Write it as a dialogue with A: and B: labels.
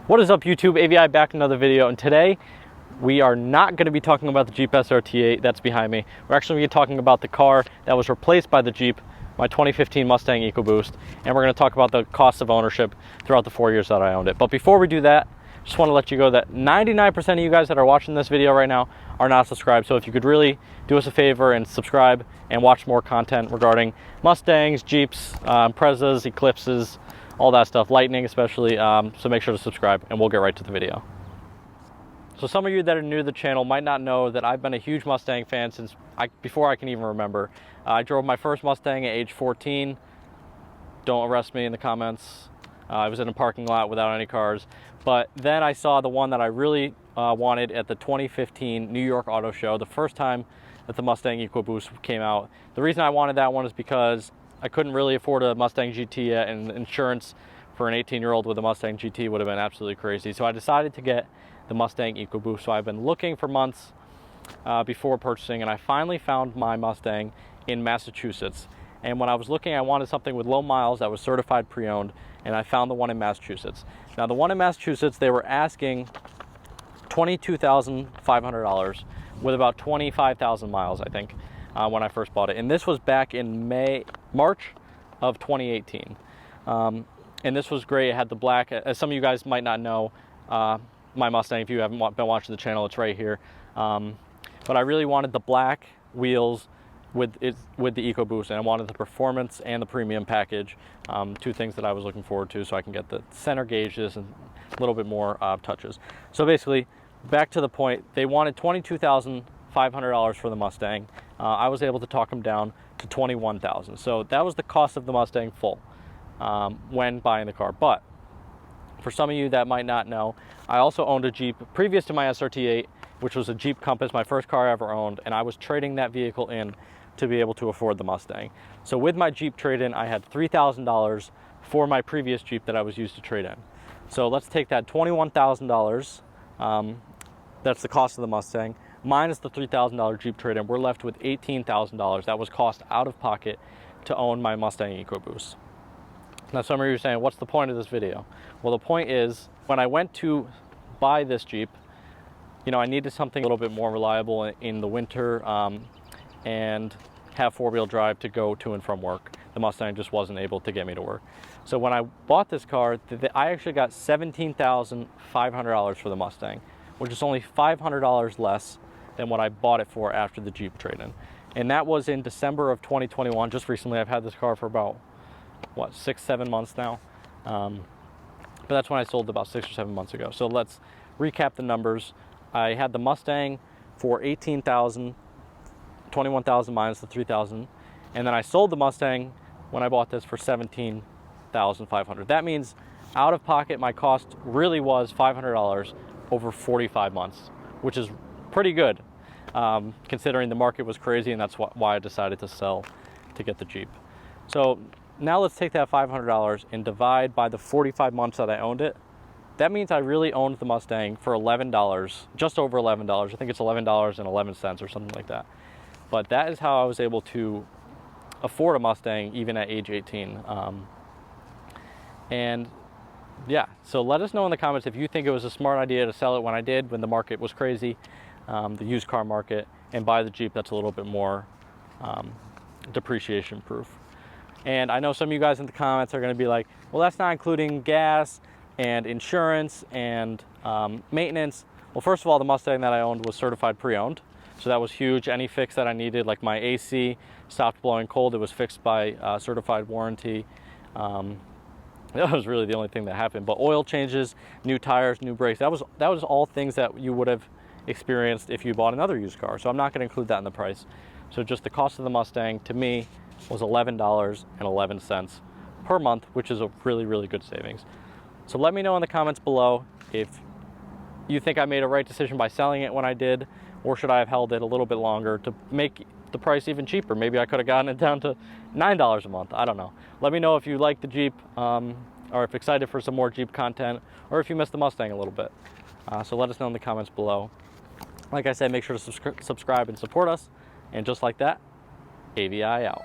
A: What is up, YouTube? AVI back in another video, and today we are not going to be talking about the Jeep SRT8 that's behind me. We're actually going to be talking about the car that was replaced by the Jeep, my 2015 Mustang Ecoboost, and we're going to talk about the cost of ownership throughout the 4 years that I owned it. But before we do that, just want to let you go that 99% of you guys that are watching this video right now are not subscribed. So if you could really do us a favor and subscribe and watch more content regarding Mustangs, Jeeps, Prezas, Eclipses, all that stuff, Lightning especially, so make sure to subscribe and we'll get right to the video. So some of you that are new to the channel might not know that I've been a huge Mustang fan since before I can even remember. I drove my first Mustang at age 14. Don't arrest me in the comments. I was in a parking lot without any cars. But then I saw the one that I really wanted at the 2015 New York Auto Show, the first time that the Mustang Ecoboost came out. The reason I wanted that one is because I couldn't really afford a Mustang GT yet, and insurance for an 18-year-old with a Mustang GT would have been absolutely crazy. So I decided to get the Mustang Ecoboost. So I've been looking for months before purchasing, and I finally found my Mustang in Massachusetts. And when I was looking, I wanted something with low miles that was certified pre-owned, and I found the one in Massachusetts. Now the one in Massachusetts, they were asking $22,500 with about 25,000 miles, I think, when I first bought it. And this was back in March of 2018. And this was great. It had the black, as some of you guys might not know, my Mustang, if you haven't been watching the channel, it's right here. But I really wanted the black wheels with the Ecoboost, and I wanted the performance and the premium package, two things that I was looking forward to, so I can get the center gauges and a little bit more touches. So basically, back to the point, they wanted $22,500 for the Mustang. I was able to talk them down to $21,000. So that was the cost of the Mustang full when buying the car. But for some of you that might not know, I also owned a Jeep previous to my SRT8, which was a Jeep Compass, my first car I ever owned, and I was trading that vehicle in to be able to afford the Mustang. So with my Jeep trade-in, I had $3,000 for my previous Jeep that I was used to trade in. So let's take that $21,000, that's the cost of the Mustang, minus the $3,000 Jeep trade-in. We're left with $18,000. That was cost out of pocket to own my Mustang Ecoboost. Now some of you are saying, what's the point of this video? Well, the point is, when I went to buy this Jeep, you know, I needed something a little bit more reliable in the winter and have four-wheel drive to go to and from work. The Mustang just wasn't able to get me to work. So when I bought this car, I actually got $17,500 for the Mustang, which is only $500 less than what I bought it for after the Jeep trade-in. And that was in December of 2021, just recently. I've had this car for about, what, 6-7 months now. But that's when I sold it, about 6 or 7 months ago. So let's recap the numbers. I had the Mustang for $18,000, $21,000 minus the $3,000, and then I sold the Mustang when I bought this for $17,500. That means out of pocket, my cost really was $500 over 45 months, which is pretty good considering the market was crazy, and that's why I decided to sell to get the Jeep. So now let's take that $500 and divide by the 45 months that I owned it. That means I really owned the Mustang for $11, just over $11. I think it's $11.11 or something like that. But that is how I was able to afford a Mustang even at age 18. And yeah, so let us know in the comments if you think it was a smart idea to sell it when I did, when the market was crazy, the used car market, and buy the Jeep that's a little bit more depreciation proof. And I know some of you guys in the comments are going to be like, well, that's not including gas and insurance and maintenance. Well, first of all, the Mustang that I owned was certified pre-owned, so that was huge. Any fix that I needed, like my AC stopped blowing cold, it was fixed by certified warranty. That was really the only thing that happened. But oil changes, new tires, new brakes, that was all things that you would have experienced if you bought another used car. So I'm not going to include that in the price. So just the cost of the Mustang to me was $11.11 per month, which is a really, really good savings. So let me know in the comments below if you think I made a right decision by selling it when I did, or should I have held it a little bit longer to make the price even cheaper? Maybe I could have gotten it down to $9 a month. I don't know. Let me know if you like the Jeep, or if excited for some more Jeep content, or if you missed the Mustang a little bit. So let us know in the comments below. Like I said, make sure to subscribe and support us. And just like that, AVI out.